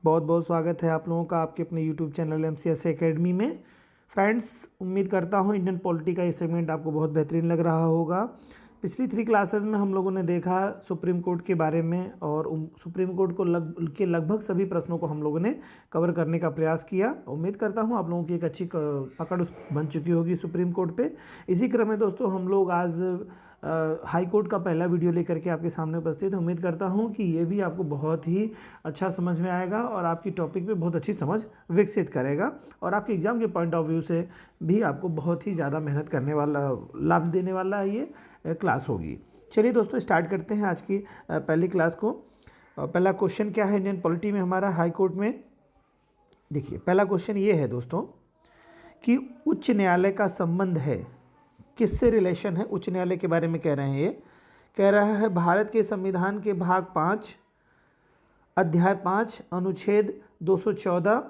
बहुत बहुत स्वागत है आप लोगों का आपके अपने यूट्यूब चैनल MCS एकेडमी में। फ्रेंड्स, उम्मीद करता हूँ इंडियन पॉलिटी का ये सेगमेंट आपको बहुत बेहतरीन लग रहा होगा। पिछली 3 क्लासेस में हम लोगों ने देखा सुप्रीम कोर्ट के बारे में और सुप्रीम कोर्ट को लगभग सभी प्रश्नों को हम लोगों ने कवर करने का प्रयास किया। उम्मीद करता हूँ आप लोगों की एक अच्छी पकड़ बन चुकी होगी सुप्रीम कोर्ट पे। इसी क्रम में दोस्तों हम लोग आज हाई कोर्ट का पहला वीडियो लेकर के आपके सामने उपस्थित। उम्मीद करता हूं कि ये भी आपको बहुत ही अच्छा समझ में आएगा और आपकी टॉपिक पे बहुत अच्छी समझ विकसित करेगा और आपके एग्जाम के पॉइंट ऑफ व्यू से भी आपको बहुत ही ज़्यादा मेहनत करने वाला, लाभ देने वाला ये क्लास होगी। चलिए दोस्तों, स्टार्ट करते हैं आज की पहली क्लास को। पहला क्वेश्चन क्या है इंडियन पॉलिटी में हमारा हाई कोर्ट में। देखिए, पहला क्वेश्चन ये है दोस्तों कि उच्च न्यायालय का संबंध है, किससे रिलेशन है। उच्च न्यायालय के बारे में कह रहे हैं। ये कह रहा है भारत के संविधान के भाग 5 अध्याय 5 अनुच्छेद 214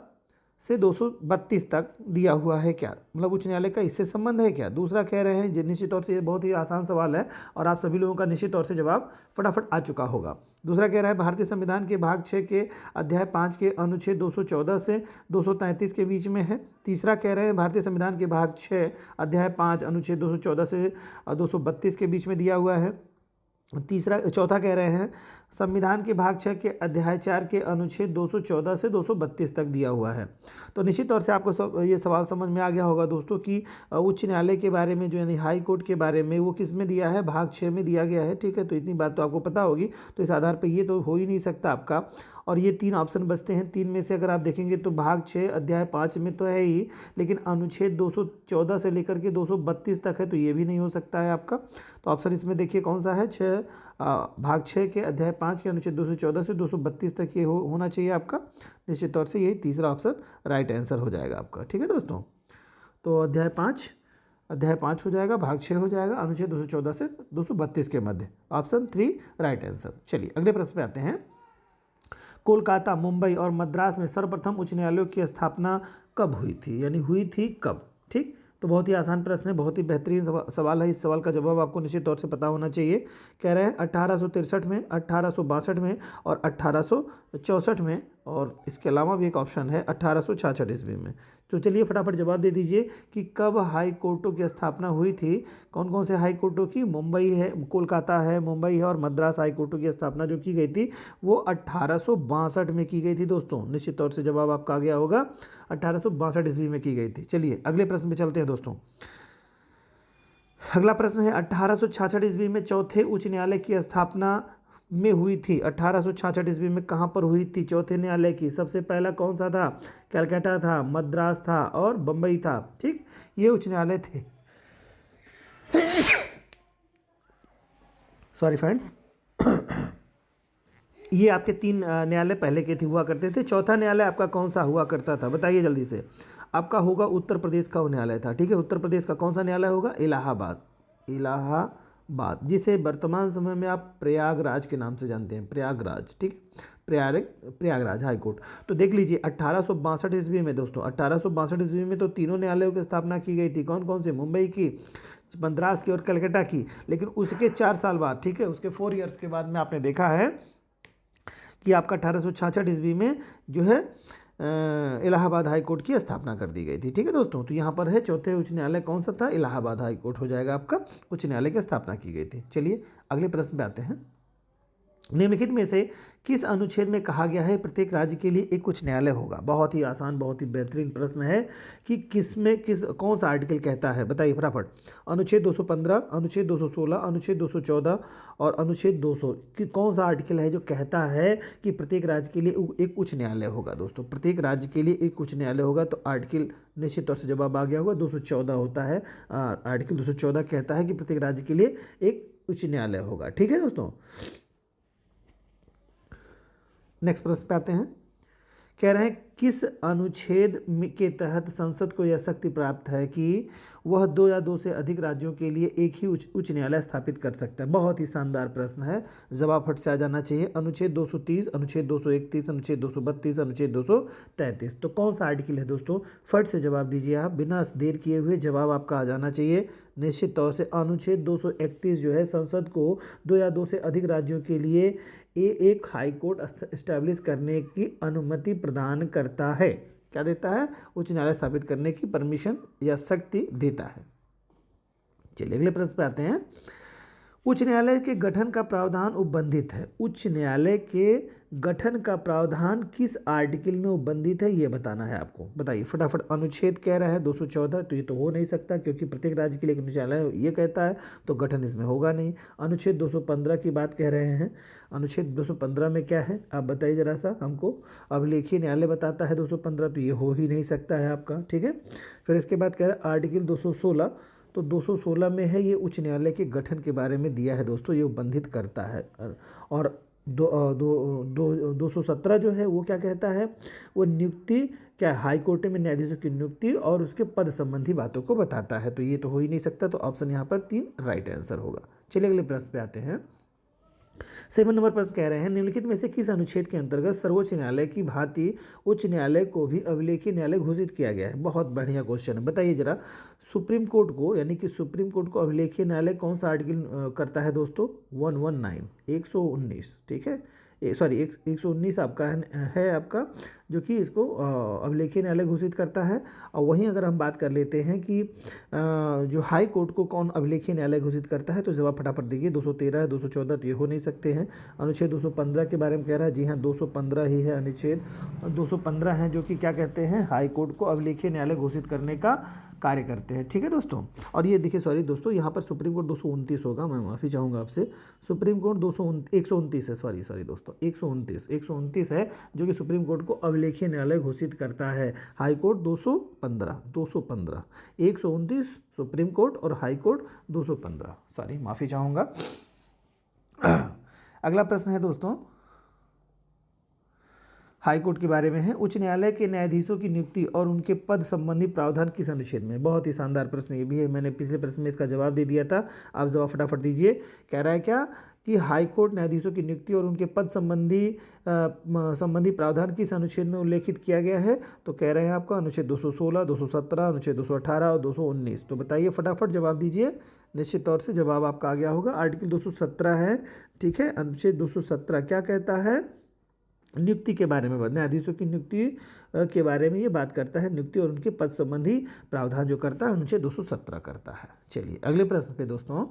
से 232 तक दिया हुआ है क्या, मतलब उच्च न्यायालय का इससे संबंध है क्या। दूसरा कह रहे हैं, निश्चित तौर से ये बहुत ही आसान सवाल है और आप सभी लोगों का निश्चित तौर से जवाब फटाफट आ चुका होगा। दूसरा कह रहा है भारतीय संविधान के भाग 6 के अध्याय 5 के अनुच्छेद 214 से 233 के बीच में है। तीसरा कह रहे हैं भारतीय संविधान के भाग 6 अध्याय 5 अनुच्छेद 214 से 232 के बीच में दिया हुआ है। चौथा कह रहे हैं संविधान के भाग 6 के अध्याय 4 के अनुच्छेद 214 से 232 तक दिया हुआ है। तो निश्चित तौर से आपको ये सवाल समझ में आ गया होगा दोस्तों कि उच्च न्यायालय के बारे में जो यानी हाई कोर्ट के बारे में वो किस में दिया है, भाग 6 में दिया गया है। ठीक है, तो इतनी बात तो आपको पता होगी। तो इस आधार पर ये तो हो ही नहीं सकता आपका। और ये 3 ऑप्शन बचते हैं। 3 में से अगर आप देखेंगे तो भाग 6 अध्याय 5 में तो है ही, लेकिन अनुच्छेद 214 से लेकर के 232 तक है, तो ये भी नहीं हो सकता है आपका। तो ऑप्शन इसमें देखिए कौन सा है, भाग 6 के अध्याय 5 के अनुच्छेद 214 से 232 तक ये होना चाहिए आपका। निश्चित तौर से यही तीसरा ऑप्शन राइट आंसर हो जाएगा आपका। ठीक है दोस्तों, तो अध्याय 5 हो जाएगा, भाग 6 हो जाएगा, अनुच्छेद 214 से 232 के मध्य। Option 3 right answer. चलिए अगले प्रश्न पे आते हैं। कोलकाता, मुंबई और मद्रास में सर्वप्रथम उच्च न्यायालयों की स्थापना कब हुई थी, यानी हुई थी कब। ठीक, तो बहुत ही आसान प्रश्न है, बहुत ही बेहतरीन सवाल है। इस सवाल का जवाब आपको निश्चित तौर से पता होना चाहिए। कह रहे हैं 1863 में, 1862 में और 1864 में, और इसके अलावा भी एक ऑप्शन है 1866 ईस्वी में। तो चलिए फटाफट जवाब दे दीजिए कि कब हाई कोर्टों की स्थापना हुई थी। कौन कौन से हाई कोर्टों की, मुंबई है, कोलकाता है, मुंबई है और मद्रास हाई कोर्टों की स्थापना जो की गई थी वो 1862 में की गई थी दोस्तों। निश्चित तौर से जवाब आपका आ गया होगा, 1862 ईस्वी में की गई थी। चलिए अगले प्रश्न पे चलते हैं दोस्तों। अगला प्रश्न है 1866 ईस्वी में चौथे उच्च न्यायालय की स्थापना में हुई थी। 1866 ईस्वी में कहाँ पर हुई थी चौथे न्यायालय की। सबसे पहला कौन सा था, कलकत्ता था, मद्रास था और बम्बई था। ठीक, ये उच्च न्यायालय थे। सॉरी फ्रेंड्स, ये आपके 3 न्यायालय पहले के थे, हुआ करते थे। चौथा न्यायालय आपका कौन सा हुआ करता था, बताइए जल्दी से। आपका होगा उत्तर प्रदेश का वो न्यायालय था। ठीक है, उत्तर प्रदेश का कौन सा न्यायालय होगा, इलाहाबाद, जिसे वर्तमान समय में आप प्रयागराज के नाम से जानते हैं, प्रयागराज। ठीक, प्रयागराज हाई कोर्ट। तो देख लीजिए 1862 ईस्वी में दोस्तों, 1862 ईस्वी में तो तीनों न्यायालयों की स्थापना की गई थी। कौन कौन से, मुंबई की, मद्रास की और कलकत्ता की। लेकिन उसके 4 साल बाद, ठीक है, उसके 4 ईयर्स के बाद में आपने देखा है कि आपका 1866 ईस्वी में जो है इलाहाबाद हाई कोर्ट की स्थापना कर दी गई थी। ठीक है दोस्तों, तो यहाँ पर है चौथे उच्च न्यायालय कौन सा था, इलाहाबाद हाई कोर्ट हो जाएगा आपका, उच्च न्यायालय की स्थापना की गई थी। चलिए अगले प्रश्न पे आते हैं। निम्नलिखित में से किस अनुच्छेद में कहा गया है प्रत्येक राज्य के लिए एक उच्च न्यायालय होगा। बहुत ही आसान, बहुत ही बेहतरीन प्रश्न है कि कौन सा आर्टिकल कहता है, बताइए फटाफट। अनुच्छेद 215, अनुच्छेद 216, अनुच्छेद 214 और अनुच्छेद 200 कि कौन सा आर्टिकल है जो कहता है कि प्रत्येक राज्य के लिए एक उच्च न्यायालय होगा। दोस्तों, प्रत्येक राज्य के लिए एक उच्च न्यायालय होगा, तो आर्टिकल निश्चित तौर से जवाब आ गया होगा, 214 होता है। आर्टिकल 214 कहता है कि प्रत्येक राज्य के लिए एक उच्च न्यायालय होगा। ठीक है दोस्तों, नेक्स्ट प्रश्न पे आते हैं। कह रहे हैं किस अनुच्छेद के तहत संसद को यह शक्ति प्राप्त है कि वह 2 या 2 से अधिक राज्यों के लिए एक ही उच्च न्यायालय स्थापित कर सकता है। बहुत ही शानदार प्रश्न है, जवाब फट से आ जाना चाहिए। अनुच्छेद 230, अनुच्छेद 231, अनुच्छेद 232, अनुच्छेद 233। तो कौन सा आर्टिकल है दोस्तों, फट से जवाब दीजिए आप, बिना देर किए हुए जवाब आपका आ जाना चाहिए। निश्चित तौर से अनुच्छेद 231 जो है संसद को 2 या 2 से अधिक राज्यों के लिए ये एक हाई कोर्ट इस्टेब्लिश करने की अनुमति प्रदान करता है। क्या देता है? उच्च न्यायालय स्थापित करने की परमिशन या शक्ति देता है। चलिए अगले प्रश्न पे आते हैं। उच्च न्यायालय के गठन का प्रावधान उपबंधित है। उच्च न्यायालय के गठन का प्रावधान किस आर्टिकल में उपबंधित है, ये बताना है आपको। बताइए फटाफट। अनुच्छेद कह रहा है 214, तो ये तो हो नहीं सकता क्योंकि प्रत्येक राज्य के लिए एक न्यायालय ये कहता है, तो गठन इसमें होगा नहीं। अनुच्छेद 215 की बात कह रहे हैं। अनुच्छेद 215 में क्या है आप बताइए जरा सा हमको। अभिलेखीय न्यायालय बताता है 215, तो ये हो ही नहीं सकता है आपका, ठीक है। फिर इसके बाद कह रहा है आर्टिकल 216, तो 216 में है ये उच्च न्यायालय के गठन के बारे में दिया है दोस्तों, ये उपबंधित करता है। और 217 जो है वो क्या कहता है, वो नियुक्ति क्या हाई कोर्ट में न्यायाधीशों की नियुक्ति और उसके पद संबंधी बातों को बताता है, तो ये तो हो ही नहीं सकता, तो ऑप्शन यहाँ पर 3 राइट आंसर होगा। चलिए अगले प्रश्न पे आते हैं। 7 नंबर प्रश्न कह रहे हैं निम्नलिखित में से किस अनुच्छेद के अंतर्गत सर्वोच्च न्यायालय की भांति उच्च न्यायालय को भी अभिलेखीय न्यायालय घोषित किया गया है। बहुत बढ़िया क्वेश्चन है, बताइए जरा। सुप्रीम कोर्ट को यानी कि सुप्रीम कोर्ट को अभिलेखीय न्यायालय कौन सा आर्टिकल करता है दोस्तों? 119 119, ठीक है। सॉरी 119 आपका है आपका, जो कि इसको अभिलेखीय न्यायालय घोषित करता है। और वहीं अगर हम बात कर लेते हैं कि जो हाई कोर्ट को कौन अभिलेखीय न्यायालय घोषित करता है, तो जवाब फटाफट देखिए। 213 है, 214 तो ये हो नहीं सकते हैं। अनुच्छेद 215 के बारे में कह रहा है, जी हाँ 215 ही है अनुच्छेद। 215 है जो कि क्या कहते हैं, हाई कोर्ट को अभिलेखीय न्यायालय घोषित करने का कार्य करते हैं, ठीक है दोस्तों। और ये देखिए सॉरी दोस्तों, यहाँ पर सुप्रीम कोर्ट 229 होगा, मैं माफ़ी चाहूँगा आपसे। सुप्रीम कोर्ट 129 है, सॉरी दोस्तों 129 है, जो कि सुप्रीम कोर्ट को अभिलेखीय न्यायालय घोषित करता है। हाई कोर्ट 215 129 सुप्रीम कोर्ट और हाई कोर्ट 215, सॉरी माफ़ी चाहूँगा। अगला प्रश्न है दोस्तों, हाई कोर्ट के बारे में है। उच्च न्यायालय के न्यायाधीशों की नियुक्ति और उनके पद संबंधी प्रावधान किस अनुच्छेद में? बहुत ही शानदार प्रश्न ये भी है, मैंने पिछले प्रश्न में इसका जवाब दे दिया था, आप जवाब फटाफट दीजिए। कह रहा है क्या कि हाई कोर्ट न्यायाधीशों की नियुक्ति और उनके पद संबंधी प्रावधान किस अनुच्छेद में उल्लेखित किया गया है? तो कह रहे हैं आपका अनुच्छेद 216, 217, अनुच्छेद 218 और 219। तो बताइए फटाफट जवाब दीजिए। निश्चित तौर से जवाब आपका आ गया होगा, आर्टिकल 217 है, ठीक है। अनुच्छेद 217 क्या कहता है? नियुक्ति के बारे में, न्यायाधीशों की नियुक्ति के बारे में ये बात करता है। नियुक्ति और उनके पद संबंधी प्रावधान जो करता है अनुच्छेद 217 करता है। चलिए अगले प्रश्न पे दोस्तों,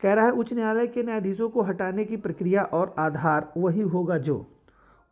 कह रहा है उच्च न्यायालय के न्यायाधीशों को हटाने की प्रक्रिया और आधार वही होगा जो।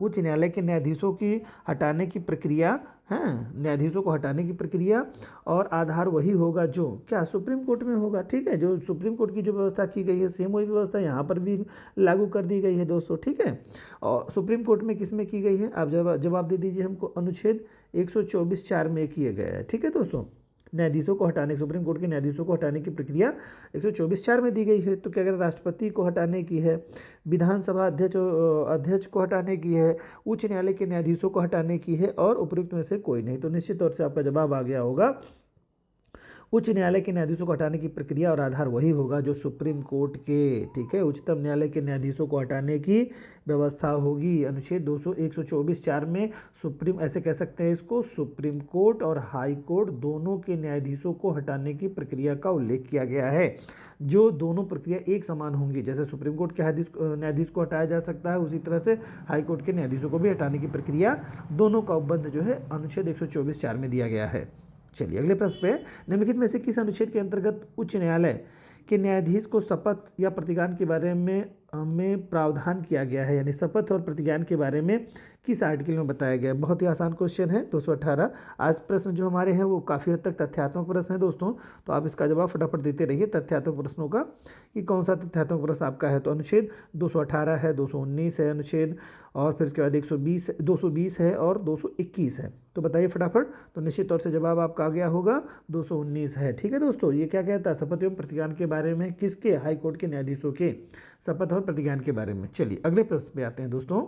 उच्च न्यायालय के न्यायाधीशों की हटाने की प्रक्रिया है, न्यायाधीशों को हटाने की प्रक्रिया और आधार वही होगा जो क्या सुप्रीम कोर्ट में होगा, ठीक है। जो सुप्रीम कोर्ट की जो व्यवस्था की गई है सेम वही व्यवस्था यहाँ पर भी लागू कर दी गई है दोस्तों, ठीक है। और सुप्रीम कोर्ट में किस में की गई है, आप जवाब दे दीजिए हमको। अनुच्छेद 124(4) में किया गया है, ठीक है दोस्तों। न्यायाधीशों को हटाने, सुप्रीम कोर्ट के न्यायाधीशों को हटाने की प्रक्रिया 124(4) में दी गई है। तो क्या अगर राष्ट्रपति को हटाने की है, विधानसभा अध्यक्ष को हटाने की है, उच्च न्यायालय के न्यायाधीशों को हटाने की है और उपयुक्त में से कोई नहीं, तो निश्चित तौर से आपका जवाब आ गया होगा। उच्च न्यायालय के न्यायाधीशों को हटाने की प्रक्रिया और आधार वही होगा जो सुप्रीम कोर्ट के, ठीक है, उच्चतम न्यायालय के न्यायाधीशों को हटाने की व्यवस्था होगी। अनुच्छेद 124(4) में सुप्रीम, ऐसे कह सकते हैं इसको, सुप्रीम कोर्ट और हाई कोर्ट दोनों के न्यायाधीशों को हटाने की प्रक्रिया का उल्लेख किया गया है। जो दोनों प्रक्रिया एक समान होंगी, जैसे सुप्रीम कोर्ट के न्यायाधीश को हटाया जा सकता है, उसी तरह से हाई कोर्ट के न्यायाधीशों को भी हटाने की प्रक्रिया दोनों का उपबंध जो है अनुच्छेद 124(4) में दिया गया है। चलिए अगले प्रश्न पे, निम्नलिखित में से किस अनुच्छेद के अंतर्गत उच्च न्यायालय के न्यायाधीश को शपथ या प्रतिज्ञान के बारे में प्रावधान किया गया है, यानी शपथ और प्रतिज्ञान के बारे में किस आर्टिकल में बताया गया है? बहुत ही आसान क्वेश्चन है 218। आज प्रश्न जो हमारे हैं वो काफ़ी हद तक तथ्यात्मक प्रश्न है दोस्तों, तो आप इसका जवाब फटाफट देते रहिए तथ्यात्मक प्रश्नों का, कि कौन सा तथ्यात्मक प्रश्न आपका है। तो अनुच्छेद 218 है, 219 है अनुच्छेद, और फिर उसके बाद 220 है और 221 है। तो बताइए फटाफट। तो निश्चित तौर से जवाब आपका आ गया होगा 219 है, ठीक है दोस्तों। ये क्या कहता है? शपथ एवं प्रतिज्ञान के बारे में, किसके? हाई कोर्ट के न्यायाधीशों के शपथ और प्रतिज्ञान के बारे में। चलिए अगले प्रश्न पे आते हैं दोस्तों।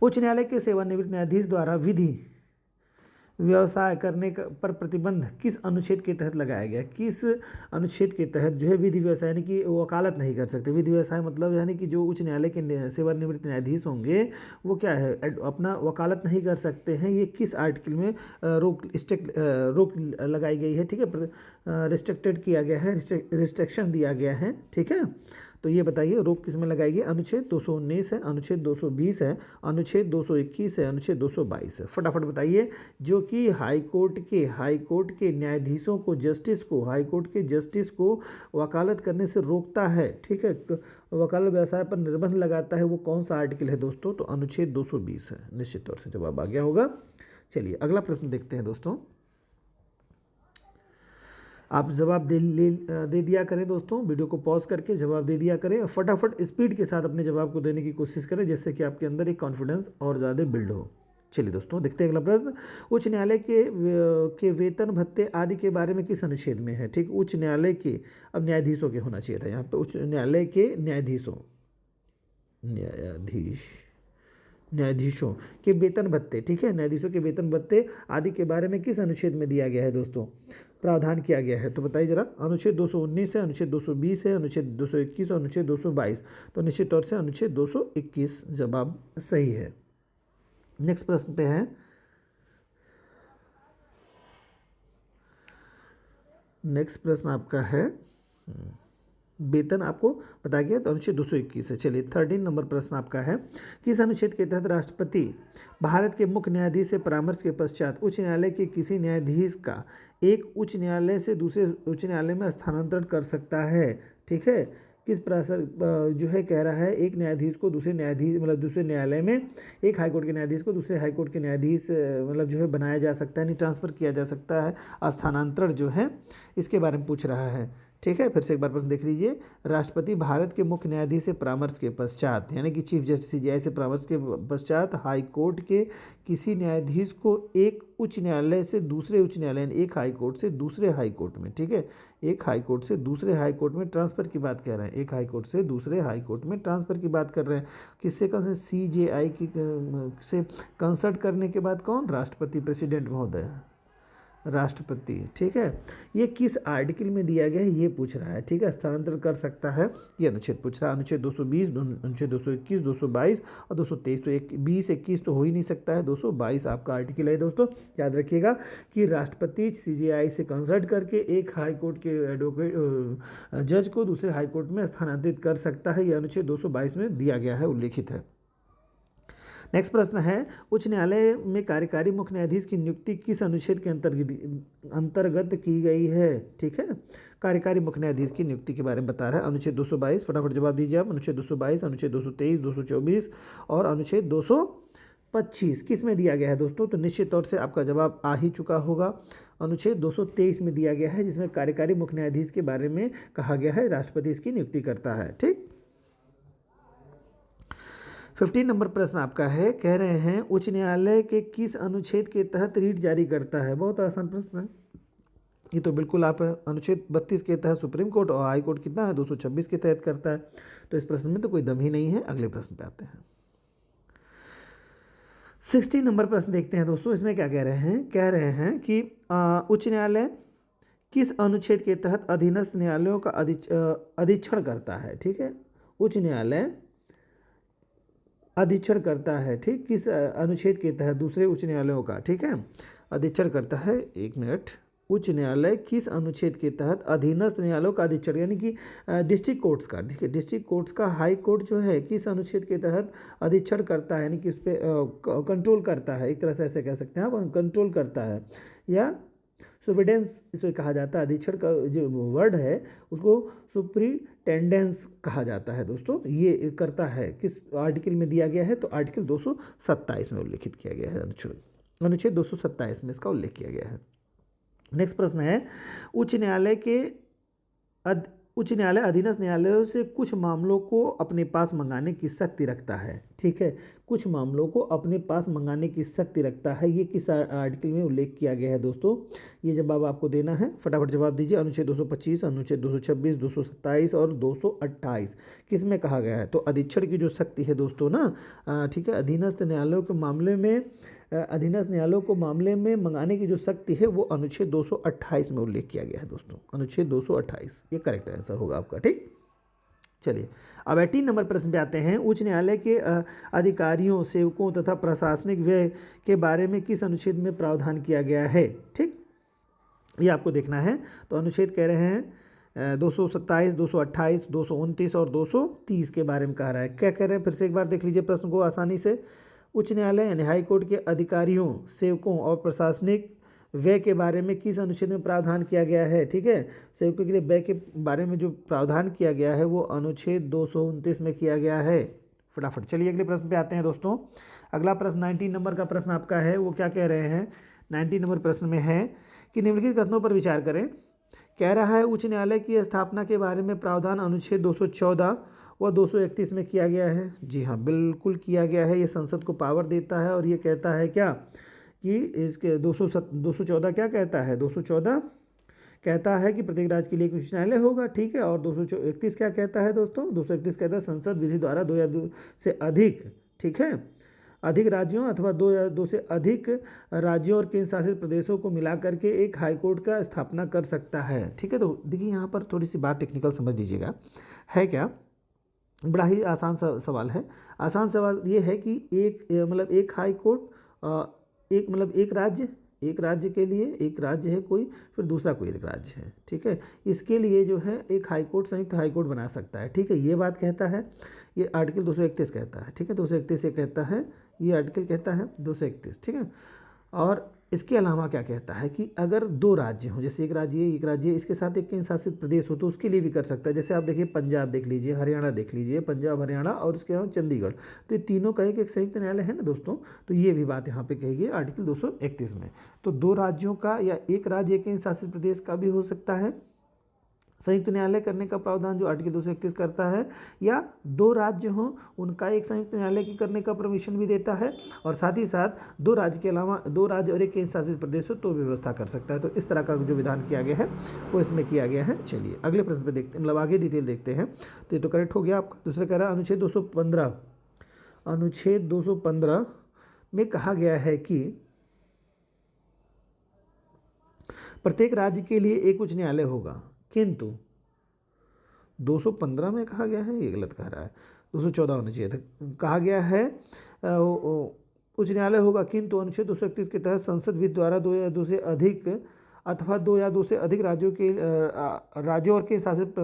उच्च न्यायालय के सेवानिवृत्त न्यायाधीश द्वारा विधि व्यवसाय करने पर प्रतिबंध किस अनुच्छेद के तहत लगाया गया? किस अनुच्छेद के तहत जो है विधि व्यवसाय, यानी कि वकालत नहीं कर सकते। विधि व्यवसाय मतलब यानी कि जो उच्च न्यायालय के सेवानिवृत्त न्यायाधीश होंगे वो क्या है, अपना वकालत नहीं कर सकते हैं। ये किस आर्टिकल में रोक लगाई गई है, ठीक है, रिस्ट्रिक्टेड किया गया है, रिस्ट्रिक्शन दिया गया है, ठीक है। तो ये बताइए रोक किस में लगाएगी? अनुच्छेद 219 है, अनुच्छेद 220 है, अनुच्छेद 221 है, अनुच्छेद 222 है। फटाफट बताइए। जो कि हाई कोर्ट के न्यायाधीशों को, हाई कोर्ट के जस्टिस को वकालत करने से रोकता है, ठीक है, वकालत व्यवसाय पर निर्बंध लगाता है, वो कौन सा आर्टिकल है दोस्तों? तो अनुच्छेद 220 है। निश्चित तौर से जवाब आ गया होगा। चलिए अगला प्रश्न देखते हैं दोस्तों। आप जवाब दे दिया करें दोस्तों, वीडियो को पॉज करके जवाब दे दिया करें और फटाफट स्पीड के साथ अपने जवाब को देने की कोशिश करें, जिससे कि आपके अंदर एक कॉन्फिडेंस और ज़्यादा बिल्ड हो। चलिए दोस्तों देखते हैं अगला प्रश्न। उच्च न्यायालय के वेतन भत्ते आदि के बारे में किस अनुच्छेद में है? ठीक, उच्च न्यायालय के, अब न्यायाधीशों के होना चाहिए था यहाँ पे, उच्च न्यायालय के न्यायाधीशों के वेतन भत्ते, ठीक है, न्यायाधीशों के वेतन भत्ते आदि के बारे में किस अनुच्छेद में दिया गया है दोस्तों, प्रावधान किया गया है? तो बताइए जरा। अनुच्छेद 219 है, अनुच्छेद 220 है, अनुच्छेद 221 और अनुच्छेद 222। तो निश्चित तौर से अनुच्छेद 221 जवाब सही है। नेक्स्ट प्रश्न पे है, नेक्स्ट प्रश्न आपका है वेतन आपको बता गया, तो अनुच्छेद 221 है। चलिए 13 नंबर प्रश्न आपका है, किस अनुच्छेद के तहत राष्ट्रपति भारत के मुख्य न्यायाधीश से परामर्श के पश्चात उच्च न्यायालय के किसी न्यायाधीश का एक उच्च न्यायालय से दूसरे उच्च न्यायालय में स्थानांतरण कर सकता है? ठीक है, किस प्रकार जो है कह रहा है, एक न्यायाधीश को दूसरे न्यायाधीश मतलब दूसरे न्यायालय में, एक हाईकोर्ट के न्यायाधीश को दूसरे हाईकोर्ट के न्यायाधीश मतलब जो है बनाया जा सकता है, नहीं ट्रांसफ़र किया जा सकता है, स्थानांतरण जो है इसके बारे में पूछ रहा है। ठीक है, फिर से एक बार प्रश्न देख लीजिए। राष्ट्रपति भारत के मुख्य न्यायाधीश से परामर्श के पश्चात, यानी कि चीफ जस्टिस सीजेआई से परामर्श के पश्चात हाई कोर्ट के किसी न्यायाधीश को एक उच्च न्यायालय से दूसरे उच्च न्यायालय, एक हाई कोर्ट से दूसरे हाई कोर्ट में, ठीक है, एक हाई कोर्ट से दूसरे हाई कोर्ट में ट्रांसफ़र की बात कर रहे हैं, एक हाई कोर्ट से दूसरे हाई कोर्ट में ट्रांसफ़र की बात कर रहे हैं। किससे कंसल्ट? सीजेआई की से कंसल्ट करने के बाद कौन? राष्ट्रपति, प्रेसिडेंट महोदय, राष्ट्रपति। ठीक है, ये किस आर्टिकल में दिया गया है ये पूछ रहा है। ठीक है, स्थानांतरण कर सकता है ये अनुच्छेद पूछ रहा है। अनुच्छेद 220, अनुच्छेद 221, 222 और 223। तो 20-21 तो हो ही नहीं सकता है, 222 आपका आर्टिकल है दोस्तों। याद रखिएगा कि राष्ट्रपति सीजेआई से कंसल्ट करके एक हाई कोर्ट के एडवोकेट जज को दूसरे हाई कोर्ट में स्थानांतरित कर सकता है, यह अनुच्छेद 222 में दिया गया है, उल्लेखित है। नेक्स्ट प्रश्न है, उच्च न्यायालय में कार्यकारी मुख्य न्यायाधीश की नियुक्ति किस अनुच्छेद के अंतर्गत की गई है? ठीक है, कार्यकारी मुख्य न्यायाधीश की नियुक्ति के बारे में बता रहा है अनुच्छेद 222। फटाफट जवाब दीजिए आप। अनुच्छेद 222, अनुच्छेद 223, 224 और अनुच्छेद 225 किस में दिया गया है दोस्तों? तो निश्चित तौर से आपका जवाब आ ही चुका होगा। अनुच्छेद 223 में दिया गया है, जिसमें कार्यकारी मुख्य न्यायाधीश के बारे में कहा गया है, राष्ट्रपति इसकी नियुक्ति करता है। ठीक, 15 नंबर प्रश्न आपका है, कह रहे हैं उच्च न्यायालय के किस अनुच्छेद के तहत रीट जारी करता है? बहुत आसान प्रश्न है ये तो, बिल्कुल आप अनुच्छेद 32 के तहत सुप्रीम कोर्ट और हाई कोर्ट कितना है 226 के तहत करता है, तो इस प्रश्न में तो कोई दम ही नहीं है। अगले प्रश्न पे आते हैं। 16 नंबर प्रश्न देखते हैं दोस्तों, इसमें क्या कह रहे हैं कि उच्च न्यायालय किस अनुच्छेद के तहत अधीनस्थ न्यायालयों का अधीक्षण करता है? ठीक है, उच्च न्यायालय अधीक्षण करता है, ठीक, किस अनुच्छेद के तहत दूसरे उच्च न्यायालयों का, ठीक है, अधीक्षण करता है। एक मिनट, उच्च न्यायालय किस अनुच्छेद के तहत अधीनस्थ न्यायालयों का अधीक्षण, यानी कि डिस्ट्रिक्ट कोर्ट्स का, ठीक है, डिस्ट्रिक्ट कोर्ट्स का हाई कोर्ट जो है किस अनुच्छेद के तहत अधीक्षण करता है, यानी कि उस पर कंट्रोल करता है, एक तरह से ऐसे कह सकते हैं आप, कंट्रोल करता है या सुप्रीटेंडेंस इसे कहा जाता है। अधीक्षण का जो वर्ड है उसको सुप्रीटेंडेंस कहा जाता है दोस्तों। ये करता है किस आर्टिकल में दिया गया है? तो आर्टिकल 227 में उल्लेखित किया गया है, अनुच्छेद 227 में इसका उल्लेख किया गया है। नेक्स्ट प्रश्न है, उच्च न्यायालय अधीनस्थ न्यायालयों से कुछ मामलों को अपने पास मंगाने की शक्ति रखता है। ठीक है, कुछ मामलों को अपने पास मंगाने की शक्ति रखता है, ये किस आर्टिकल में उल्लेख किया गया है दोस्तों? ये जवाब आपको देना है, फटाफट जवाब दीजिए। अनुच्छेद 225, अनुच्छेद 226, 227 और 228 किस में कहा गया है? तो अधीक्षण की जो शक्ति है दोस्तों ना, ठीक है, अधीनस्थ न्यायालयों के मामले में, अधीनस्थ न्यायालयों को मामले में मंगाने की जो शक्ति है वो अनुच्छेद 228 में उल्लेख किया गया है दोस्तों, अनुच्छेद 228, ये करेक्ट आंसर होगा आपका। ठीक, चलिए अब 18 नंबर प्रश्न पे आते हैं। उच्च न्यायालय के अधिकारियों, सेवकों तथा प्रशासनिक व्यय के बारे में किस अनुच्छेद में प्रावधान किया गया है? ठीक, ये आपको देखना है। तो अनुच्छेद कह रहे हैं 227, 228, 229 और 230 के बारे में कह रहा है। क्या कह रहे हैं फिर से एक बार देख लीजिए प्रश्न को आसानी से। उच्च न्यायालय यानी हाई कोर्ट के अधिकारियों, सेवकों और प्रशासनिक व्यय के बारे में किस अनुच्छेद में प्रावधान किया गया है? ठीक है, सेवकों के लिए व्यय के बारे में जो प्रावधान किया गया है वो अनुच्छेद 229 में किया गया है। फटाफट चलिए अगले प्रश्न पे आते हैं दोस्तों। अगला प्रश्न 19 नंबर का प्रश्न आपका है, वो क्या कह रहे हैं? 19 नंबर प्रश्न में है कि निम्नलिखित कथनों पर विचार करें। कह रहा है उच्च न्यायालय की स्थापना के बारे में प्रावधान अनुच्छेद 214 व 231 में किया गया है। जी हाँ, बिल्कुल किया गया है। ये संसद को पावर देता है और ये कहता है क्या कि इसके 214 क्या कहता है? 214 कहता है कि प्रत्येक राज्य के लिए एक उच्च न्यायालय होगा, ठीक है। और 231 क्या कहता है दोस्तों? 231 कहता है संसद विधि द्वारा 2 या 2 से अधिक, ठीक है, अधिक राज्यों अथवा 2 या 2 से अधिक राज्यों और केंद्र शासित प्रदेशों को मिला करके एक हाईकोर्ट का स्थापना कर सकता है, ठीक है। तो देखिए यहाँ पर थोड़ी सी बात टेक्निकल समझ लीजिएगा, है क्या, बड़ा ही आसान सवाल है। आसान सवाल ये है कि एक हाई कोर्ट एक राज्य के लिए एक राज्य है कोई, फिर दूसरा कोई एक राज्य है, ठीक है। इसके लिए जो है एक हाई कोर्ट संयुक्त हाई कोर्ट बना सकता है, ठीक है। ये बात कहता है, ये आर्टिकल 231 कहता है, ठीक है। 231 ये कहता है, ये आर्टिकल कहता है 231, ठीक है। और इसके अलावा क्या कहता है कि अगर 2 राज्य हों, जैसे एक राज्य इसके साथ एक केंद्र शासित प्रदेश हो, तो उसके लिए भी कर सकता है। जैसे आप देखिए पंजाब देख लीजिए, हरियाणा देख लीजिए, पंजाब हरियाणा और उसके अलावा चंडीगढ़, तो ये तीनों का एक संयुक्त न्यायालय है ना दोस्तों। तो ये भी बात यहाँ पे कही गई आर्टिकल 231 में। तो 2 राज्यों का या एक राज्य एक केंद्र शासित प्रदेश का भी हो सकता है संयुक्त न्यायालय करने का प्रावधान जो आर्टिकल 231 करता है, या 2 राज्य हों उनका एक संयुक्त न्यायालय की करने का परमिशन भी देता है, और साथ ही साथ 2 राज्य के अलावा 2 राज्य और एक केंद्र शासित प्रदेश हो तो व्यवस्था कर सकता है। तो इस तरह का जो विधान किया गया है वो इसमें किया गया है। चलिए अगले प्रश्न पे देखते हैं, मतलब आगे डिटेल देखते हैं। तो ये तो करेक्ट हो गया आपका। दूसरा कह रहा है अनुच्छेद 215 में कहा गया है कि प्रत्येक राज्य के लिए एक उच्च न्यायालय होगा, किंतु 215 में कहा गया है, ये गलत कह रहा है, 214 होना चाहिए था। कहा गया है उच्च न्यायालय होगा, किंतु अनुच्छेद 231 के तहत संसद विधि द्वारा 2 या 2 से अधिक अथवा 2 या 2 से अधिक राज्यों और के शासित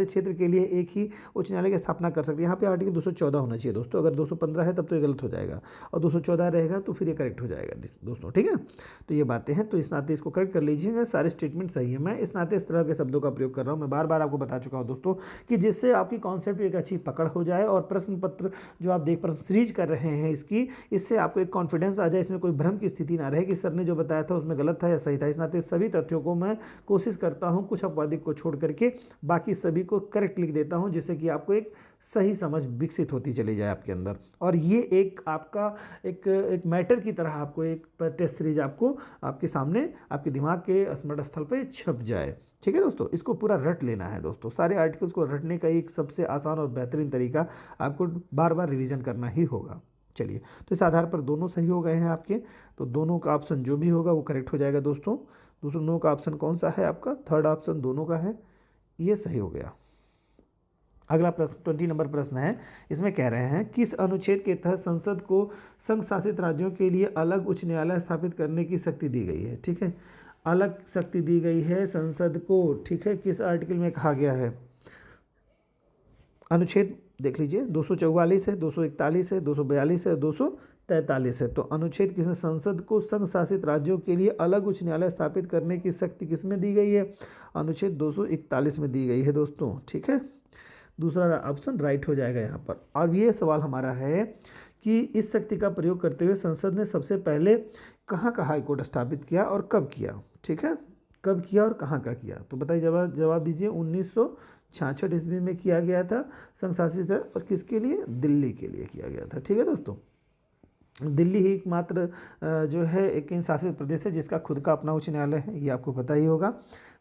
क्षेत्र के लिए एक ही उच्च न्यायालय की स्थापना कर सकते हैं। यहाँ पे आर्टिकल 214 होना चाहिए दोस्तों। अगर 215 है तब तो ये गलत हो जाएगा, और 214 रहेगा तो फिर ये करेक्ट हो जाएगा दोस्तों, ठीक है। तो ये बातें हैं, तो इस नाते इसको करेक्ट कर लीजिएगा। सारे स्टेटमेंट सही है। मैं इस नाते इस तरह के शब्दों का प्रयोग कर रहा हूँ। मैं बार बार आपको बता चुका हूँ दोस्तों कि जिससे आपकी कॉन्सेप्ट एक अच्छी पकड़ हो जाए, और प्रश्न पत्र जो आप प्रश्न सीरीज कर रहे हैं इससे आपको एक कॉन्फिडेंस आ जाए, इसमें कोई भ्रम की स्थिति ना रहे कि सर ने जो बताया था उसमें गलत था या सही था। इस नाते सभी तथ्यों को मैं कोशिश करता हूं कुछ अपवादिक को छोड़ करके बाकी सभी को करेक्ट लिख देता हूं, जिससे कि आपको एक सही समझ विकसित होती चली जाए आपके अंदर, और ये एक आपका एक मैटर की तरह आपको एक टेस्ट सीरीज आपको आपके सामने आपके दिमाग के स्मृत स्थल पे छप जाए, ठीक है दोस्तों। इसको पूरा रट लेना है दोस्तों। सारे आर्टिकल्स को रटने का एक सबसे आसान और बेहतरीन तरीका आपको बार बार रिवीजन करना ही होगा। चलिए, तो इस आधार पर दोनों सही हो गए हैं आपके, तो दोनों का ऑप्शन जो भी होगा वो करेक्ट हो जाएगा दोस्तों। दोनों का ऑप्शन कौन सा है आपका? थर्ड ऑप्शन दोनों का है, ये सही हो गया। अगला प्रश्न 20 नंबर प्रश्न है। इसमें कह रहे हैं किस अनुच्छेद के तहत संसद को संघ शासित राज्यों के लिए अलग उच्च न्यायालय स्थापित करने की शक्ति दी गई है, ठीक है। अलग शक्ति दी गई है संसद को, ठीक है। किस आर्टिकल में कहा गया है? अनुच्छेद देख लीजिए, 244 है, 241 है, 242 है, 243 है। तो अनुच्छेद किसमें संसद को संघ शासित राज्यों के लिए अलग उच्च न्यायालय स्थापित करने की शक्ति किसमें दी गई है? अनुच्छेद 241 में दी गई है दोस्तों, ठीक है। दूसरा ऑप्शन राइट हो जाएगा यहाँ पर। और ये सवाल हमारा है कि इस शक्ति का प्रयोग करते हुए संसद ने सबसे पहले कहाँ का हाई कोर्ट स्थापित किया और कब किया, ठीक है। कब किया और कहाँ का किया? तो बताइए, जवाब दीजिए। 1966 ईस्वी में किया गया था संघ शासित, और किसके लिए? दिल्ली के लिए किया गया था, ठीक है दोस्तों। दिल्ली ही एकमात्र जो है एक केंद्र शासित प्रदेश है जिसका खुद का अपना उच्च न्यायालय है, ये आपको पता ही होगा।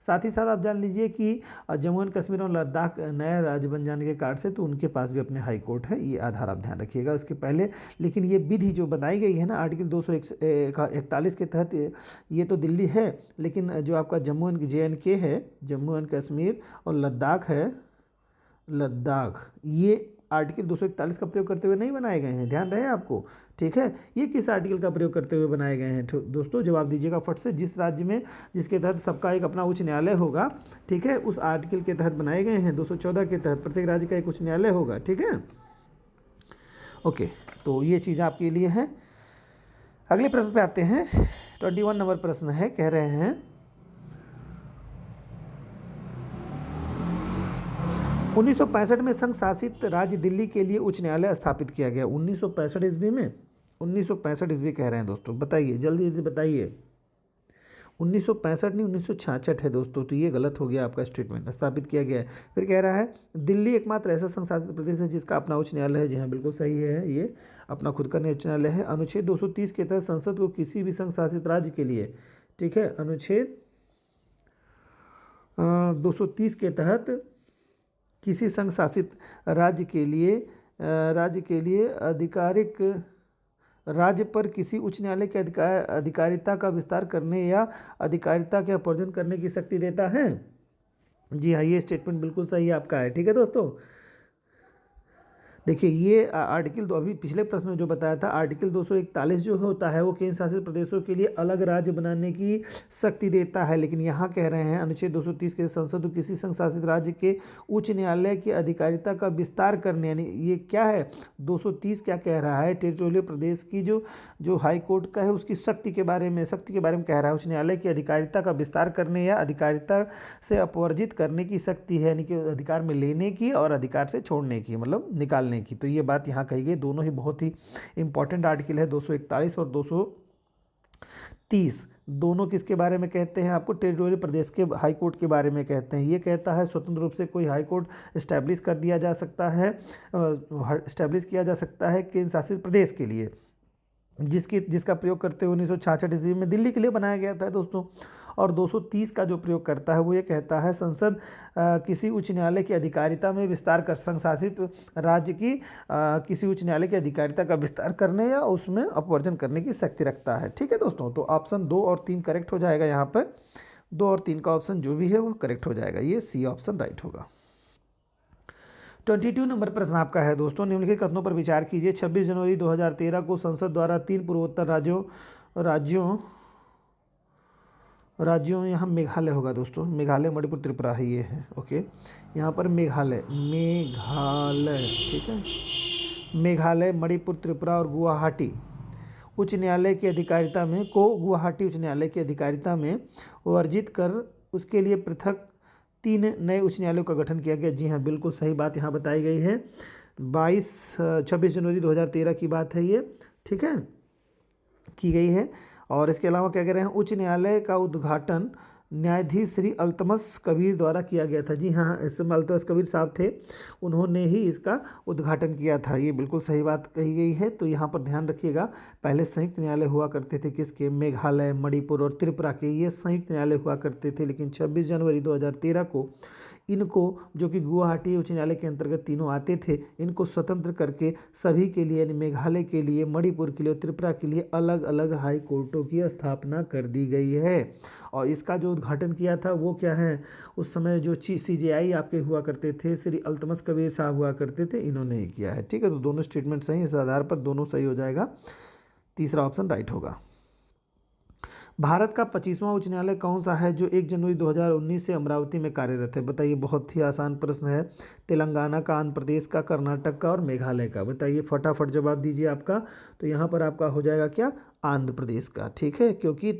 साथ ही साथ आप जान लीजिए कि जम्मू एंड कश्मीर और लद्दाख नया राज्य बन जाने के कारण से तो उनके पास भी अपने हाई कोर्ट है, ये आधार आप ध्यान रखिएगा उसके पहले। लेकिन ये विधि जो बनाई गई है ना आर्टिकल 241 के तहत, ये तो दिल्ली है, लेकिन जो आपका जम्मू एंड JNK है, जम्मू एंड कश्मीर और लद्दाख है, लद्दाख, ये आर्टिकल 241 का प्रयोग करते हुए नहीं बनाए गए हैं, ध्यान रहे आपको, ठीक है, ये किस आर्टिकल का प्रयोग करते हुए बनाए गए हैं दोस्तों, जवाब दीजिएगा फट से। जिस राज्य में जिसके तहत सबका एक अपना उच्च न्यायालय होगा, ठीक है, उस आर्टिकल के तहत बनाए गए हैं। 214 के तहत प्रत्येक राज्य का एक उच्च न्यायालय होगा, ठीक है। ओके, तो ये चीज़ आपके लिए है। अगले प्रश्न पे आते हैं। 21 नंबर प्रश्न है, कह रहे हैं 1965 में संघ शासित राज्य दिल्ली के लिए उच्च न्यायालय स्थापित किया गया। 1965 ईस्वी में, 1965 ईस्वी कह रहे हैं दोस्तों, बताइए जल्दी जल्दी बताइए। 1965 नहीं, 1966 है दोस्तों, तो ये गलत हो गया आपका स्टेटमेंट। स्थापित किया गया है। फिर कह रहा है दिल्ली एकमात्र ऐसा संघ शासित प्रदेश है जिसका अपना उच्च न्यायालय है। जी हाँ, बिल्कुल सही है, ये अपना खुद का उच्च न्यायालय है। अनुच्छेद 230 के तहत संसद को किसी भी संघ शासित राज्य के लिए, ठीक है, अनुच्छेद 230 के तहत किसी संघ शासित राज्य के लिए आधिकारिक राज्य पर किसी उच्च न्यायालय के अधिकारिता का विस्तार करने या अधिकारिता के अपवर्जन करने की शक्ति देता है। जी हाँ, ये स्टेटमेंट बिल्कुल सही आपका है, ठीक है दोस्तों। देखिए ये आर्टिकल तो अभी पिछले प्रश्न में जो बताया था, आर्टिकल 241 जो होता है वो केंद्र शासित प्रदेशों के लिए अलग राज्य बनाने की शक्ति देता है, लेकिन यहाँ कह रहे हैं अनुच्छेद 230 के संसद किसी संघ शासित राज्य के उच्च न्यायालय की अधिकारिता का विस्तार करने, यानी ये क्या है 230 क्या कह रहा है, टेरिटोरियल प्रदेश की जो हाई कोर्ट का है उसकी शक्ति के बारे में कह रहा है। उच्च न्यायालय की अधिकारिता का विस्तार करने या अधिकारिता से अपवर्जित करने की शक्ति है, यानी कि अधिकार में लेने की और अधिकार से छोड़ने की, मतलब निकालने की। तो ये बात यहाँ कही गई। दोनों ही बहुत ही इंपॉर्टेंट आर्टिकल है, 241 और 230। दोनों किसके बारे में कहते हैं आपको, टेरिटोरियल प्रदेश के हाई कोर्ट के बारे में कहते हैं। ये कहता है स्वतंत्र रूप से कोई हाई कोर्ट इस्टेब्लिश कर दिया जा सकता है, इस्टेब्लिश किया जा सकता है केंद्र शासित प्रदेश के लिए, जिसका प्रयोग करते हुए 1966 ईस्वी में दिल्ली के लिए बनाया गया था दोस्तों। और 230 का जो प्रयोग करता है वो ये कहता है संसद किसी उच्च न्यायालय की अधिकारिता में विस्तार कर संघ शासित राज्य की किसी उच्च न्यायालय की अधिकारिता का विस्तार करने या उसमें अपवर्जन करने की शक्ति रखता है, ठीक है दोस्तों। तो ऑप्शन 2 और 3 करेक्ट हो जाएगा, यहाँ पर 2 और 3 का ऑप्शन जो भी है वो करेक्ट हो जाएगा, ये सी ऑप्शन राइट होगा। 22 नंबर प्रश्न आपका है दोस्तों, निम्नलिखित कथनों पर विचार कीजिए। 26 जनवरी 2013 को संसद द्वारा 3 पूर्वोत्तर राज्यों यहाँ मेघालय होगा दोस्तों, मेघालय मणिपुर त्रिपुरा है, ये है ओके। यहाँ पर मेघालय, ठीक है, मेघालय मणिपुर त्रिपुरा और गुवाहाटी उच्च न्यायालय की अधिकारिता में गुवाहाटी उच्च न्यायालय की अधिकारिता में वर्जित कर उसके लिए पृथक 3 नए उच्च न्यायालयों का गठन किया गया। जी हाँ, बिल्कुल सही बात यहाँ बताई गई है। 26 जनवरी 2013 की बात है ये, ठीक है, की गई है। और इसके अलावा क्या कह रहे हैं, उच्च न्यायालय का उद्घाटन न्यायाधीश श्री अल्तमस कबीर द्वारा किया गया था। जी हाँ, इस समय अल्तमस कबीर साहब थे, उन्होंने ही इसका उद्घाटन किया था। ये बिल्कुल सही बात कही गई है। तो यहाँ पर ध्यान रखिएगा, पहले संयुक्त न्यायालय हुआ करते थे किसके, मेघालय मणिपुर और त्रिपुरा के, ये संयुक्त न्यायालय हुआ करते थे। लेकिन 26 जनवरी 2013 को इनको, जो कि गुवाहाटी उच्च न्यायालय के अंतर्गत तीनों आते थे, इनको स्वतंत्र करके सभी के लिए, यानी मेघालय के लिए, मणिपुर के लिए और त्रिपुरा के लिए अलग अलग हाई कोर्टों की स्थापना कर दी गई है। और इसका जो उद्घाटन किया था वो क्या है, उस समय जो CJI आपके हुआ करते थे, श्री अल्तमस कबीर साहब हुआ करते थे, इन्होंने ही किया है, ठीक है। तो दोनों स्टेटमेंट सही, इस आधार पर दोनों सही हो जाएगा, तीसरा ऑप्शन राइट होगा। भारत का 25वां उच्च न्यायालय कौन सा है जो 1 जनवरी 2019 से अमरावती में कार्यरत है? बताइए, बहुत ही आसान प्रश्न है। तेलंगाना का, आंध्र प्रदेश का, कर्नाटक का और मेघालय का। बताइए, फटाफट जवाब दीजिए आपका। तो यहाँ पर आपका हो जाएगा क्या, आंध्र प्रदेश का, ठीक है, क्योंकि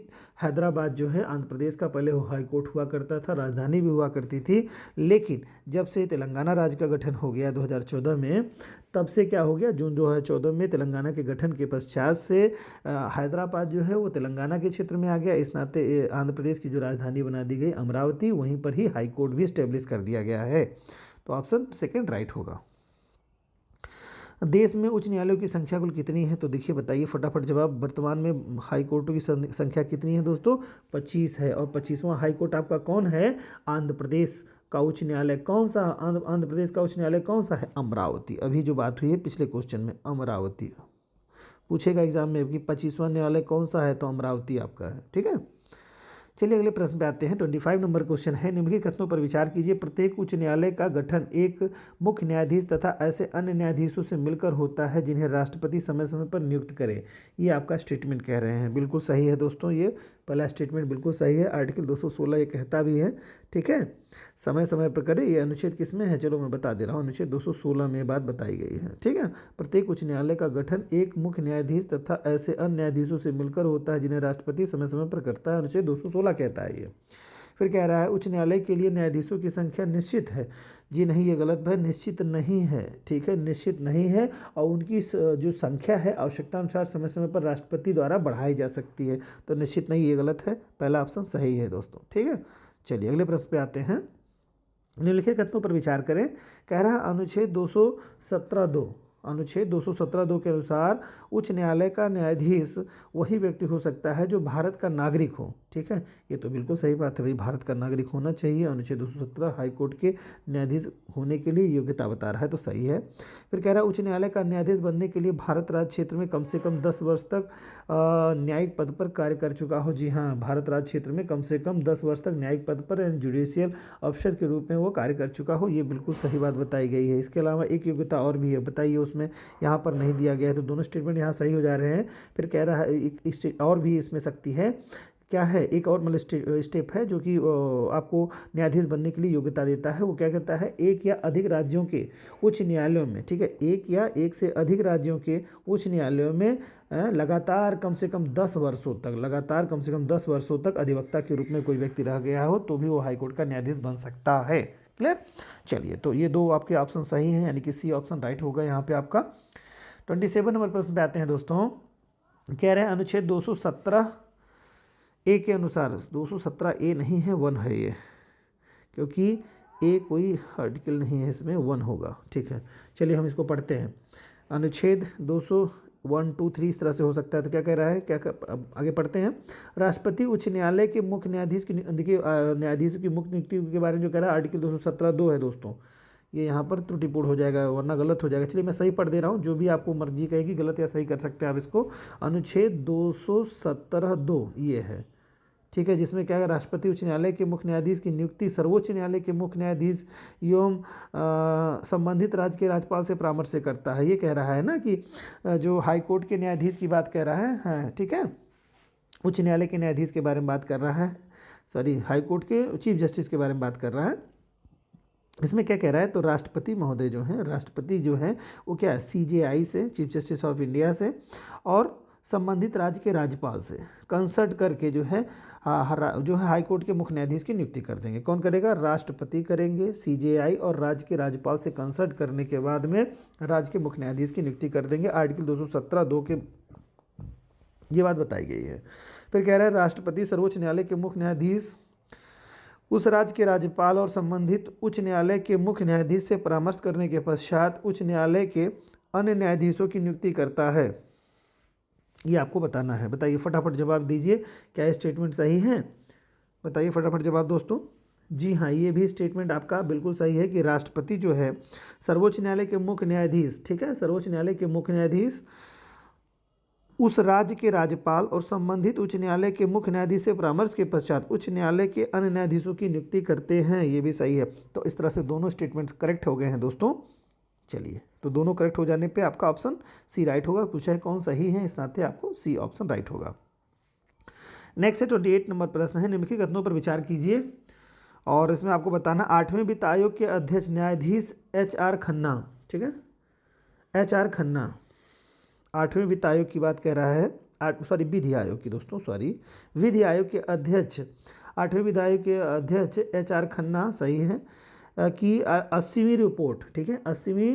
हैदराबाद जो है आंध्र प्रदेश का पहले हाई कोर्ट हुआ करता था, राजधानी भी हुआ करती थी। लेकिन जब से तेलंगाना राज्य का गठन हो गया 2014 में, तब से क्या हो गया, जून 2014 में तेलंगाना के गठन के पश्चात से हैदराबाद जो है वो तेलंगाना के क्षेत्र में आ गया। इस नाते आंध्र प्रदेश की जो राजधानी बना दी गई अमरावती, वहीं पर ही हाई कोर्ट भी स्टेब्लिश कर दिया गया है। तो ऑप्शन सेकेंड राइट होगा। देश में उच्च न्यायालयों की संख्या कुल कितनी है? तो देखिए, बताइए फटाफट जवाब। वर्तमान में हाई कोर्टों की संख्या कितनी है दोस्तों? 25 है। और 25वां हाई कोर्ट आपका कौन है? आंध्र प्रदेश का उच्च न्यायालय कौन सा? आंध्र प्रदेश का उच्च न्यायालय कौन सा है? अमरावती। अभी जो बात हुई है पिछले क्वेश्चन में, अमरावती पूछेगा एग्जाम में कि 25वां न्यायालय कौन सा है, तो अमरावती आपका है, ठीक है। चलिए अगले प्रश्न पे आते हैं। 25 नंबर क्वेश्चन है, निम्नलिखित कथनों पर विचार कीजिए। प्रत्येक उच्च न्यायालय का गठन एक मुख्य न्यायाधीश तथा ऐसे अन्य न्यायाधीशों से मिलकर होता है जिन्हें राष्ट्रपति समय समय पर नियुक्त करे। ये आपका स्टेटमेंट कह रहे हैं, बिल्कुल सही है दोस्तों। ये पहला स्टेटमेंट बिल्कुल सही है। आर्टिकल 216 ये कहता भी है, ठीक है, समय समय पर करे। ये अनुच्छेद किस में है, चलो मैं बता दे रहा हूँ, अनुच्छेद 216 में बात बताई गई है, ठीक है। प्रत्येक उच्च न्यायालय का गठन एक मुख्य न्यायाधीश तथा ऐसे अन्य न्यायाधीशों से मिलकर होता है जिन्हें राष्ट्रपति समय समय पर करता है, अनुच्छेद 216 कहता है ये। फिर कह रहा है उच्च न्यायालय के लिए न्यायाधीशों की संख्या निश्चित है। जी नहीं, ये गलत है, निश्चित नहीं है, ठीक है, निश्चित नहीं है। और उनकी जो संख्या है आवश्यकता अनुसार समय समय पर राष्ट्रपति द्वारा बढ़ाई जा सकती है। तो निश्चित नहीं, ये गलत है, पहला ऑप्शन सही है दोस्तों, ठीक है। चलिए अगले प्रश्न पे आते हैं। निम्नलिखित कथनों पर विचार करें। कह रहा है अनुच्छेद 217(2), अनुच्छेद 217(2) के अनुसार उच्च न्यायालय का न्यायाधीश वही व्यक्ति हो सकता है जो भारत का नागरिक हो, ठीक है। ये तो बिल्कुल सही बात है भाई, भारत का नागरिक होना चाहिए। अनुच्छेद 217 हाईकोर्ट के न्यायाधीश होने के लिए योग्यता बता रहा है, तो सही है। फिर कह रहा है उच्च न्यायालय का न्यायाधीश बनने के लिए भारत राज्य क्षेत्र में कम से कम 10 वर्ष तक न्यायिक पद पर कार्य कर चुका हो। जी हाँ, भारत राज्य क्षेत्र में कम से कम 10 वर्ष तक न्यायिक पद पर यानी जुडिशियल अफसर के रूप में वो कार्य कर चुका हो। ये बिल्कुल सही बात बताई गई है। इसके अलावा एक योग्यता और भी है, बताइए, उसमें यहाँ पर नहीं दिया गया है, तो दोनों स्टेटमेंट यहाँ सही हो जा रहे हैं। फिर कह रहा है एक और भी इसमें शक्ति है, क्या है, एक और मतलब स्टेप है जो कि आपको न्यायाधीश बनने के लिए योग्यता देता है। वो क्या कहता है, एक या अधिक राज्यों के उच्च न्यायालयों में, ठीक है, एक या एक से अधिक राज्यों के उच्च न्यायालयों में लगातार कम से कम 10 वर्षों तक, लगातार कम से कम 10 वर्षों तक अधिवक्ता के रूप में कोई व्यक्ति रह गया हो तो भी वो हाईकोर्ट का न्यायाधीश बन सकता है। क्लियर। चलिए, तो ये दो आपके ऑप्शन सही हैं, यानी कि सी ऑप्शन राइट होगा यहाँ पे आपका। 27 नंबर प्रश्न पे आते हैं दोस्तों। कह रहे हैं अनुच्छेद 217(a) के अनुसार, 217(a) नहीं है, 1 है ये, क्योंकि ए कोई आर्टिकल नहीं है, इसमें 1 होगा, ठीक है। चलिए हम इसको पढ़ते हैं। अनुच्छेद 201, 2, 3 इस तरह से हो सकता है, तो क्या कह रहा है, अब आगे पढ़ते हैं। राष्ट्रपति उच्च न्यायालय के मुख्य न्यायाधीश की, देखिए न्यायाधीशों की मुख्य नियुक्ति के बारे में जो कह रहा है आर्टिकल 217(2) है दोस्तों। ये यहाँ पर त्रुटिपूर्ण हो जाएगा वरना गलत हो जाएगा। चलिए मैं सही पढ़ दे रहा हूँ, जो भी आपको मर्जी कहेगी गलत या सही कर सकते हैं आप इसको। अनुच्छेद 217(2) ये है, ठीक है, जिसमें क्या है, राष्ट्रपति उच्च न्यायालय के मुख्य न्यायाधीश की नियुक्ति सर्वोच्च न्यायालय के मुख्य न्यायाधीश एवं संबंधित राज्य के राज्यपाल से परामर्श से करता है। ये कह रहा है ना कि जो हाई कोर्ट के न्यायाधीश की बात कह रहा है, ठीक है, उच्च न्यायालय के न्यायाधीश के बारे में बात कर रहा है, सॉरी हाई कोर्ट के चीफ जस्टिस के बारे में बात कर रहा है। इसमें क्या कह रहा है, तो राष्ट्रपति महोदय जो हैं, राष्ट्रपति जो हैं वो क्या है, CJI से, चीफ जस्टिस ऑफ इंडिया से और संबंधित राज्य के राज्यपाल से कंसल्ट करके जो है हाई कोर्ट के मुख्य न्यायाधीश की नियुक्ति कर देंगे। कौन करेगा, राष्ट्रपति करेंगे, CJI और राज्य के राज्यपाल से कंसल्ट करने के बाद में राज्य के मुख्य न्यायाधीश की नियुक्ति कर देंगे। आर्टिकल 217(2) के ये बात बताई गई है। फिर कह रहा है राष्ट्रपति सर्वोच्च न्यायालय के मुख्य न्यायाधीश उस राज्य के राज्यपाल और संबंधित उच्च न्यायालय के मुख्य न्यायाधीश से परामर्श करने के पश्चात उच्च न्यायालय के अन्य न्यायाधीशों की नियुक्ति करता है। ये आपको बताना है। बताइए फटाफट जवाब दीजिए, क्या ये स्टेटमेंट सही है, बताइए फटाफट जवाब दोस्तों। जी हाँ, ये भी स्टेटमेंट आपका बिल्कुल सही है कि राष्ट्रपति जो है सर्वोच्च न्यायालय के मुख्य न्यायाधीश, ठीक है, सर्वोच्च न्यायालय के मुख्य न्यायाधीश उस राज्य के राज्यपाल और संबंधित उच्च न्यायालय के मुख्य न्यायाधीश से परामर्श के पश्चात उच्च न्यायालय के अन्य न्यायाधीशों की नियुक्ति करते हैं। ये भी सही है। तो इस तरह से दोनों स्टेटमेंट्स करेक्ट हो गए हैं दोस्तों। चलिए, तो दोनों करेक्ट हो जाने पे आपका ऑप्शन सी राइट होगा। पूछा है कौन सही है, इस नाते आपको सी ऑप्शन राइट होगा। नेक्स्ट है 28 नंबर प्रश्न है, निम्नलिखित कथनों पर विचार कीजिए और इसमें आपको बताना 8वें वित्त आयोग के अध्यक्ष न्यायाधीश HR खन्ना, ठीक है, HR खन्ना 8वें वित्त आयोग की बात कर रहा है, सॉरी विधि आयोग की दोस्तों, सॉरी विधि आयोग के अध्यक्ष, 8वें विधि आयोग के अध्यक्ष HR खन्ना सही है कि 80वीं रिपोर्ट, ठीक है, 80वीं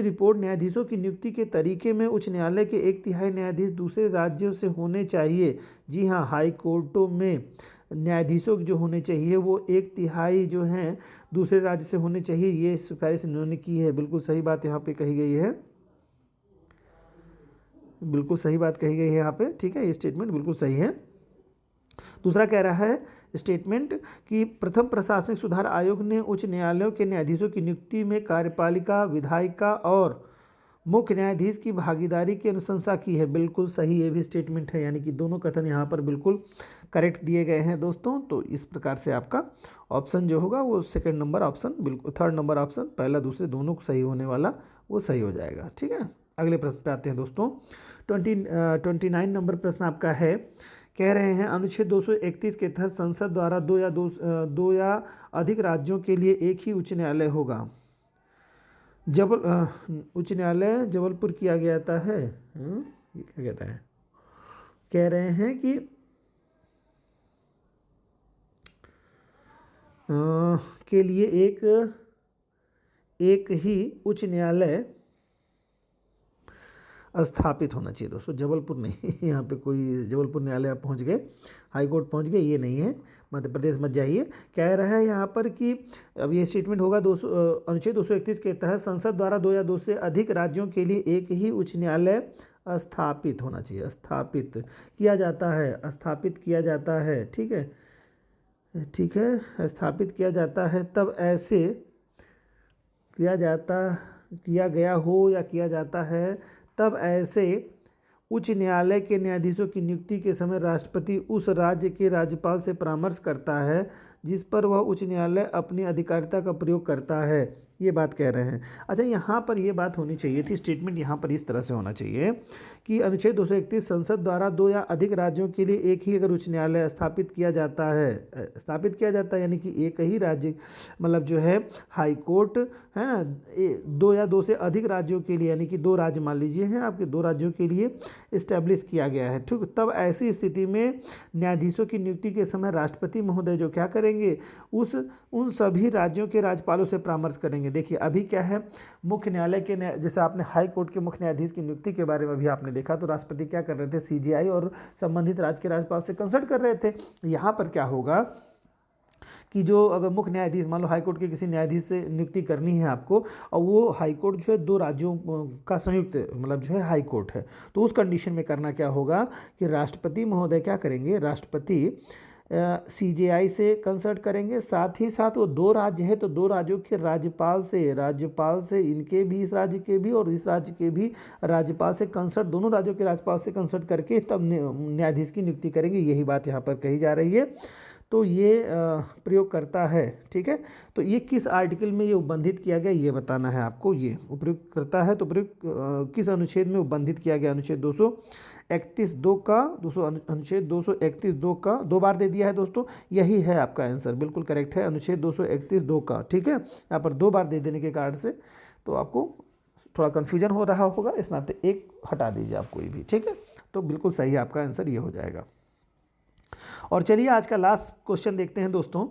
रिपोर्ट न्यायाधीशों की नियुक्ति के तरीके में उच्च न्यायालय के 1/3 न्यायाधीश दूसरे राज्यों से होने चाहिए। जी हाँ, हाई कोर्टों में न्यायाधीशों जो होने चाहिए वो 1/3 जो हैं दूसरे राज्य से होने चाहिए। ये सिफारिश इन्होंने की है। बिल्कुल सही बात यहाँ पे कही गई है, बिल्कुल सही बात कही गई है यहाँ पे, ठीक है, ये स्टेटमेंट बिल्कुल सही है। दूसरा कह रहा है स्टेटमेंट कि प्रथम प्रशासनिक सुधार आयोग ने उच्च न्यायालयों के न्यायाधीशों की नियुक्ति में कार्यपालिका, विधायिका और मुख्य न्यायाधीश की भागीदारी की अनुशंसा की है। बिल्कुल सही ये भी स्टेटमेंट है, यानी कि दोनों कथन यहाँ पर बिल्कुल करेक्ट दिए गए हैं दोस्तों। तो इस प्रकार से आपका ऑप्शन जो होगा वो सेकंड नंबर ऑप्शन, बिल्कुल थर्ड नंबर ऑप्शन, पहला दूसरे दोनों सही होने वाला वो सही हो जाएगा। ठीक है, अगले प्रश्न पे आते हैं दोस्तों। 29 नंबर प्रश्न आपका है, कह रहे हैं अनुच्छेद 231 के तहत संसद द्वारा दो या अधिक राज्यों के लिए एक ही उच्च न्यायालय होगा। उच्च न्यायालय जबलपुर किया गया था है। ये क्या कहता है, कह रहे हैं कि के लिए एक ही उच्च न्यायालय स्थापित होना चाहिए दोस्तों। जबलपुर नहीं, यहाँ पे कोई जबलपुर न्यायालय आप पहुँच गए, हाई कोर्ट पहुँच गए, ये नहीं है, मध्य प्रदेश मत जाइए। कह रहा है यहाँ पर कि अब ये स्टेटमेंट होगा अनुच्छेद 231 के तहत संसद द्वारा 2 या 2 से अधिक राज्यों के लिए एक ही उच्च न्यायालय स्थापित होना चाहिए। स्थापित किया जाता है, स्थापित किया जाता है, ठीक है, ठीक है, स्थापित किया जाता है, तब ऐसे किया गया हो या किया जाता है, तब ऐसे उच्च न्यायालय के न्यायाधीशों की नियुक्ति के समय राष्ट्रपति उस राज्य के राज्यपाल से परामर्श करता है जिस पर वह उच्च न्यायालय अपनी अधिकारिता का प्रयोग करता है। ये बात कह रहे हैं। अच्छा, यहाँ पर ये बात होनी चाहिए थी, स्टेटमेंट यहाँ पर इस तरह से होना चाहिए कि अनुच्छेद 231 संसद द्वारा 2 या अधिक राज्यों के लिए एक ही अगर उच्च न्यायालय स्थापित किया जाता है, यानी कि एक ही राज्य, मतलब जो है हाई कोर्ट है ना, 2 या 2 से अधिक राज्यों के लिए, यानी कि 2 राज्य मान लीजिए हैं आपके, 2 राज्यों के लिए इस्टेब्लिश किया गया है। ठीक, तब ऐसी स्थिति में न्यायाधीशों की नियुक्ति के समय राष्ट्रपति महोदय जो क्या करेंगे, उन सभी राज्यों के राज्यपालों से परामर्श करेंगे। देखिए अभी क्या है, मुख्य न्यायालय के जैसे आपने हाई कोर्ट के मुख्य न्यायाधीश की नियुक्ति के बारे में भी आपने देखा, तो राष्ट्रपति क्या कर रहे थे, सीजेआई और संबंधित राज्य के राज्यपाल से कंसल्ट कर रहे थे। यहाँ पर क्या होगा कि जो अगर मुख्य न्यायाधीश, मान लो हाई कोर्ट के किसी न्यायाधीश से नियुक्ति करनी है आपको, और वो हाई कोर्ट जो है 2 राज्यों का संयुक्त मतलब जो है हाई कोर्ट है, तो उस कंडीशन में करना क्या होगा कि राष्ट्रपति महोदय क्या करेंगे, राष्ट्रपति सीजेआई से कंसल्ट करेंगे, साथ ही साथ वो 2 राज्य है तो 2 राज्यों के राज्यपाल से इनके भी, इस राज्य के भी और इस राज्य के भी राज्यपाल से कंसल्ट, दोनों राज्यों के राज्यपाल से कंसल्ट करके तब न्यायाधीश की नियुक्ति करेंगे। यही बात यहाँ पर कही जा रही है। तो ये प्रयोग करता है, ठीक है। तो ये किस आर्टिकल में ये उल्लंघित किया गया ये बताना है आपको। ये उपयुक्त करता है तो प्रयोग किस अनुच्छेद में उल्लंघित किया गया, अनुच्छेद 231(2) का, अनुच्छेद 231(2) का 2 बार दे दिया है दोस्तों, यही है आपका आंसर, बिल्कुल करेक्ट है, अनुच्छेद 231(2) का। ठीक है, यहाँ पर 2 बार दे देने के कारण से तो आपको थोड़ा कन्फ्यूजन हो रहा होगा, इस नाते एक हटा दीजिए आप कोई भी, ठीक है। तो बिल्कुल सही आपका आंसर ये हो जाएगा। और चलिए आज का लास्ट क्वेश्चन देखते हैं दोस्तों।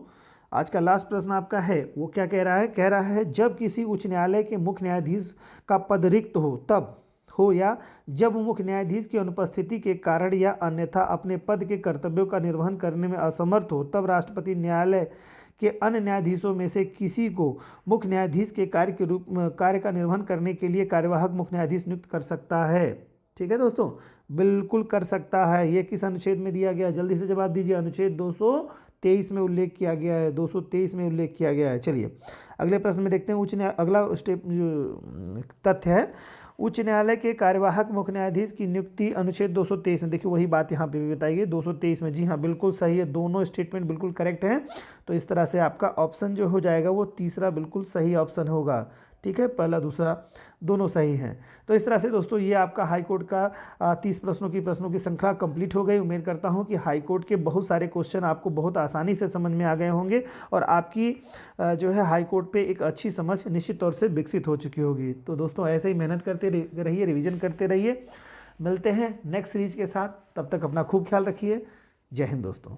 आज का लास्ट प्रश्न आपका है, वो क्या कह रहा है, कह रहा है जब किसी उच्च न्यायालय के मुख्य न्यायाधीश का पद रिक्त हो तब हो, या जब मुख्य न्यायाधीश की अनुपस्थिति के कारण या अन्यथा अपने पद के कर्तव्यों का निर्वहन करने में असमर्थ हो, तब राष्ट्रपति न्यायालय के अन्य न्यायाधीशों में से किसी को मुख्य न्यायाधीश के कार्य का निर्वहन करने के लिए कार्यवाहक मुख्य न्यायाधीश नियुक्त कर सकता है। ठीक है दोस्तों, बिल्कुल कर सकता है। ये किस अनुच्छेद में दिया गया है, जल्दी से जवाब दीजिए। अनुच्छेद 223 में उल्लेख किया गया है, 223 में उल्लेख किया गया है। चलिए अगले प्रश्न में देखते हैं। अगला स्टेप जो तथ्य है, उच्च न्यायालय के कार्यवाहक मुख्य न्यायाधीश की नियुक्ति अनुच्छेद 223 में, देखिए वही बात यहाँ पे भी बताई गई 223 में। जी हाँ, बिल्कुल सही है, दोनों स्टेटमेंट बिल्कुल करेक्ट हैं। तो इस तरह से आपका ऑप्शन जो हो जाएगा वो तीसरा बिल्कुल सही ऑप्शन होगा। ठीक है, पहला दूसरा दोनों सही हैं। तो इस तरह से दोस्तों ये आपका हाई कोर्ट का 30 प्रश्नों की श्रृंखला कंप्लीट हो गई। उम्मीद करता हूँ कि हाई कोर्ट के बहुत सारे क्वेश्चन आपको बहुत आसानी से समझ में आ गए होंगे और आपकी जो है हाई कोर्ट पे एक अच्छी समझ निश्चित तौर से विकसित हो चुकी होगी। तो दोस्तों ऐसे ही मेहनत करते रहिए, रिविजन करते रहिए। मिलते हैं नेक्स्ट सीरीज के साथ, तब तक अपना खूब ख्याल रखिए। जय हिंद दोस्तों।